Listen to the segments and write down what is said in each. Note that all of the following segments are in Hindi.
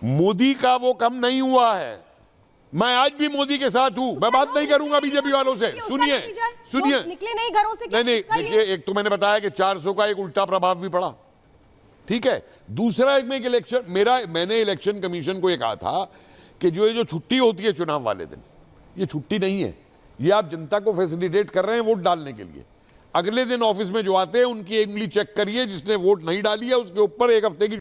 मोदी का वो कम नहीं हुआ है। मैं आज भी मोदी के साथ हूं, मैं बात नहीं करूंगा बीजेपी वालों से। सुनिए सुनिए, निकले नहीं घरों से। नहीं देखिए, एक तो मैंने बताया कि 400 का एक उल्टा प्रभाव भी पड़ा, ठीक है। दूसरा, एक में इलेक्शन मैंने इलेक्शन कमीशन को ये कहा था कि जो छुट्टी होती है चुनाव वाले दिन, ये छुट्टी नहीं है, ये आप जनता को फैसिलिटेट कर रहे हैं वोट डालने के लिए। अगले दिन ऑफिस में जो आते हैं उनकी उंगली चेक करिए, जिसने वोट नहीं डाली है उसके ऊपर एक हफ्ते की।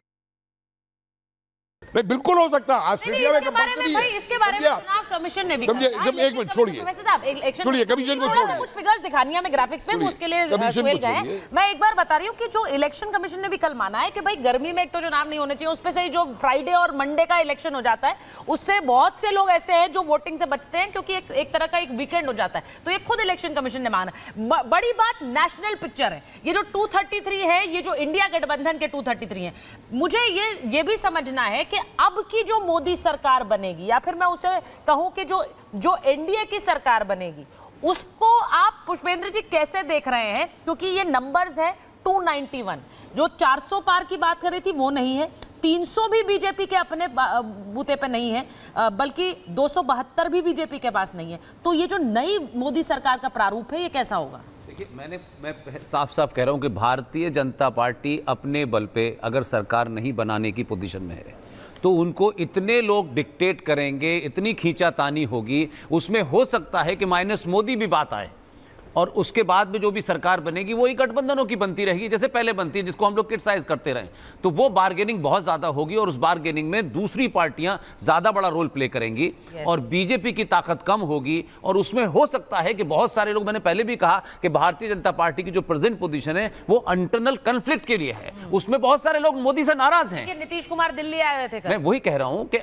बिल्कुल हो सकता है, ऑस्ट्रेलिया में कंपल्सरी है। इसके बारे में चुनाव कमीशन ने भी समझिए, एक मिनट छोड़िए, कमीशन को छोड़िए, कुछ फिगर्स दिखानी है हमें ग्राफिक्स में, उसके लिए सुहेल गए। मैं एक बार बता रही हूँ कि जो इलेक्शन कमीशन ने भी कल माना है कि भाई गर्मी में एक तो चुनाव नहीं होने चाहिए, उस पे से जो फ्राइडे और मंडे का इलेक्शन हो जाता है उससे बहुत से लोग ऐसे हैं जो वोटिंग से बचते हैं, क्योंकि एक तरह का एक वीकेंड हो जाता है। तो ये खुद इलेक्शन कमीशन ने माना। बड़ी बात नेशनल पिक्चर है, ये जो 233 है, ये जो इंडिया गठबंधन के 233 है, मुझे ये भी समझना है कि अब की जो मोदी सरकार बनेगी, या फिर मैं उसे कहूं कि जो एनडीए की सरकार बनेगी, उसको आप पुष्पेंद्र जी कैसे देख रहे हैं? क्योंकि ये नंबर्स है 291, जो 400 पार की बात कर रही थी वो नहीं है, 300 भी बीजेपी के अपने बूते पे नहीं है, बल्कि 272 भी बीजेपी के पास नहीं है। तो ये जो नई मोदी सरकार का प्रारूप है, ये कैसा होगा? मैं साफ साफ कह रहा हूं कि भारतीय जनता पार्टी अपने बल पे अगर सरकार नहीं बनाने की पोजीशन में है तो उनको इतने लोग डिक्टेट करेंगे, इतनी खींचातानी होगी, उसमें हो सकता है कि माइनस मोदी भी बात आए, और उसके बाद में जो भी सरकार बनेगी वही गठबंधनों की बनती रहेगी जैसे पहले बनती है, जिसको हम लोग क्रिटिसाइज करते रहे। तो वो बार्गेनिंग बहुत ज्यादा होगी और उस बार्गेनिंग में दूसरी पार्टियां ज्यादा बड़ा रोल प्ले करेंगी और बीजेपी की ताकत कम होगी। और उसमें हो सकता है कि बहुत सारे लोग, मैंने पहले भी कहा कि भारतीय जनता पार्टी की जो प्रेजेंट पोजीशन है वो इंटरनल कन्फ्लिक्ट के लिए है, उसमें बहुत सारे लोग मोदी से नाराज हैं। नीतीश कुमार दिल्ली आए हुए थे, मैं वही कह रहा हूं कि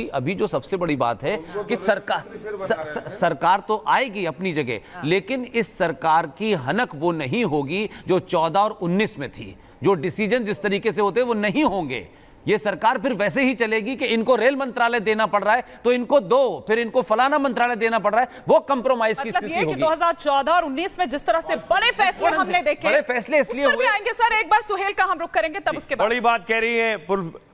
अभी जो सबसे बड़ी बात है कि सरकार तो आएगी अपनी जगह, लेकिन इस सरकार की हनक वो नहीं होगी जो 14 और 19 में थी। जो डिसीजन जिस तरीके से होते वो नहीं होंगे। ये सरकार फिर वैसे ही चलेगी कि इनको रेल मंत्रालय देना पड़ रहा है तो इनको दो, फिर इनको फलाना मंत्रालय देना पड़ रहा है, वो कंप्रोमाइज की स्थिति होगी। 2014 और 19 में जिस तरह से बड़े फैसले हमने देखे, बड़े फैसले इसलिए हुए। आएंगे सर, एक बार सुहेल का हम रुख करेंगे, तब उसके बाद। बड़ी बात कह रही है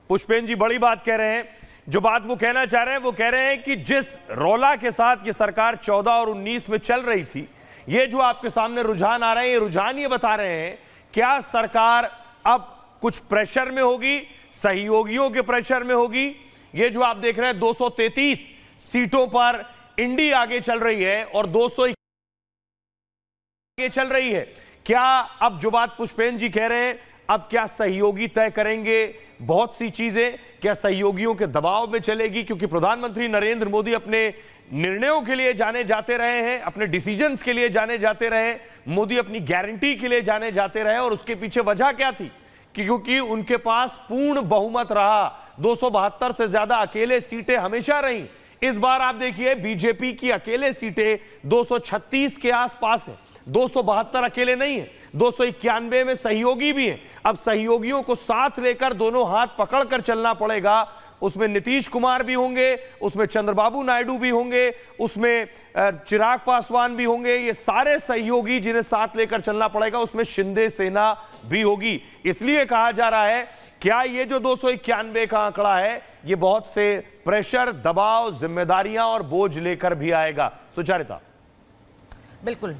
पुष्पेंद्र जी, बड़ी बात कह रहे हैं। जो बात वो कहना चाह रहे हैं, वो कह रहे हैं कि जिस रौला के साथ ये सरकार 14 और 19 में चल रही थी, ये जो आपके सामने रुझान आ रहे हैं, ये रुझान ये बता रहे हैं क्या सरकार अब कुछ प्रेशर में होगी, सहयोगियों के प्रेशर में होगी। ये जो आप देख रहे हैं 233 सीटों पर इंडी आगे चल रही है और 200 आगे चल रही है। क्या अब जो बात पुष्पेंद्र जी कह रहे हैं, अब क्या सहयोगी तय करेंगे बहुत सी चीजें? क्या सहयोगियों के दबाव में चलेगी? क्योंकि प्रधानमंत्री नरेंद्र मोदी अपने निर्णयों के लिए जाने जाते रहे हैं, अपने डिसीजंस के लिए जाने जाते रहे, मोदी अपनी गारंटी के लिए जाने जाते रहे। और उसके पीछे वजह क्या थी? क्योंकि उनके पास पूर्ण बहुमत रहा, 272 से ज्यादा अकेले सीटें हमेशा रही। इस बार आप देखिए बीजेपी की अकेले सीटें 236 के आसपास है, 272 अकेले नहीं है, 291 में सहयोगी भी है। अब सहयोगियों को साथ लेकर दोनों हाथ पकड़कर चलना पड़ेगा। उसमें नीतीश कुमार भी होंगे, उसमें चंद्रबाबू नायडू भी होंगे, उसमें चिराग पासवान भी होंगे, ये सारे सहयोगी जिन्हें साथ लेकर चलना पड़ेगा। उसमें शिंदे सेना भी होगी। इसलिए कहा जा रहा है क्या ये जो 291 का आंकड़ा है ये बहुत से प्रेशर, दबाव, जिम्मेदारियां और बोझ लेकर भी आएगा। सुचारिता? बिल्कुल।